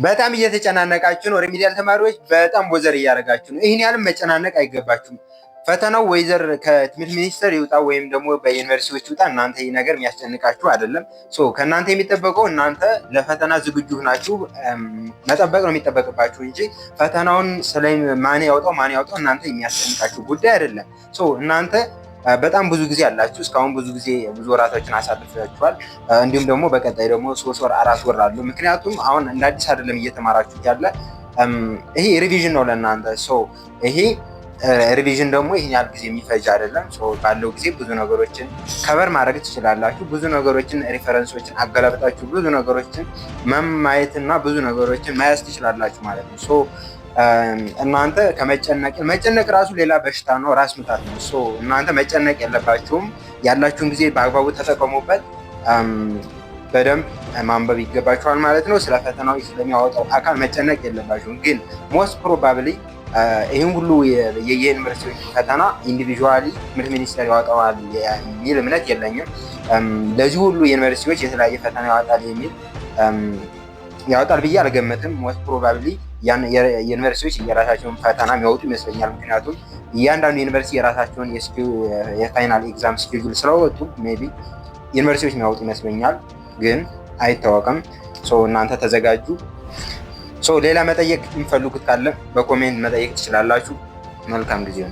በጣም እየተጨናነቃችሁ ነው። ሪሚዲያል ተማሪዎች በጣም ቦዘር እያደረጋችሁ ነው። ይህን ያህልም መጨናነቅ አይገባችሁም። ፈተናው ወይዘር ከትምህርት ሚኒስቴር ይውጣ ወይም ደግሞ በዩኒቨርሲቲዎች ይውጣ፣ እናንተ ይህ ነገር የሚያስጨንቃችሁ አይደለም። ከእናንተ የሚጠበቀው እናንተ ለፈተና ዝግጁ ናችሁ መጠበቅ ነው የሚጠበቅባችሁ እንጂ ፈተናውን ስለ ማን ያውጣው እናንተ የሚያስጨንቃችሁ ጉዳይ አይደለም። እናንተ በጣም ብዙ ጊዜ አላችሁ። እስካሁን ብዙ ወራቶችን አሳልፋችኋል። እንዲሁም ደግሞ በቀጣይ ደግሞ 3 ወር 4 ወር አሉ። ምክንያቱም አሁን እንደ አዲስ አይደለም እየተማራችሁ ያለ፣ ይሄ ሪቪዥን ነው ለእናንተ። ይሄ ሪቪዥን ደግሞ ይህን ያህል ጊዜ የሚፈጅ አይደለም። ባለው ጊዜ ብዙ ነገሮችን ከበር ማድረግ ትችላላችሁ። ብዙ ነገሮችን ሪፈረንሶችን አገላብጣችሁ ብዙ ነገሮችን ማየትና ብዙ ነገሮችን መያዝ ትችላላችሁ ማለት ነው። እናንተ መጨነቅ ራሱ ሌላ በሽታ ነው፣ ራስ ምታት ነው። እናንተ መጨነቅ የለባችሁም። ያላችሁን ጊዜ በአግባቡ ተጠቀሙበት። በደንብ ማንበብ ይገባችኋል ማለት ነው። ስለ ፈተናው ስለሚያወጣው አካል መጨነቅ የለባችሁም። ግን ሞስት ፕሮባብሊ ይህን ሁሉ የዩኒቨርሲቲዎች ፈተና ኢንዲቪዥዋሊ ትምህርት ሚኒስቴር ያወጣዋል የሚል እምነት የለኝም። ለዚህ ሁሉ ዩኒቨርሲቲዎች የተለያየ ፈተና ያወጣል ብዬ አልገመትም። ሞስት ፕሮባብሊ ዩኒቨርሲቲዎች የራሳቸውን ፈተና የሚያወጡ ይመስለኛል። ምክንያቱም እያንዳንዱ ዩኒቨርሲቲ የራሳቸውን የፋይናል ኤግዛም ስኬጁል ስለወጡ ሜይ ቢ ዩኒቨርሲቲዎች የሚያወጡ ይመስለኛል፣ ግን አይታወቅም። እናንተ ተዘጋጁ። ሌላ መጠየቅ የሚፈልጉት ካለ በኮሜንት መጠየቅ ትችላላችሁ። መልካም ጊዜ ነው።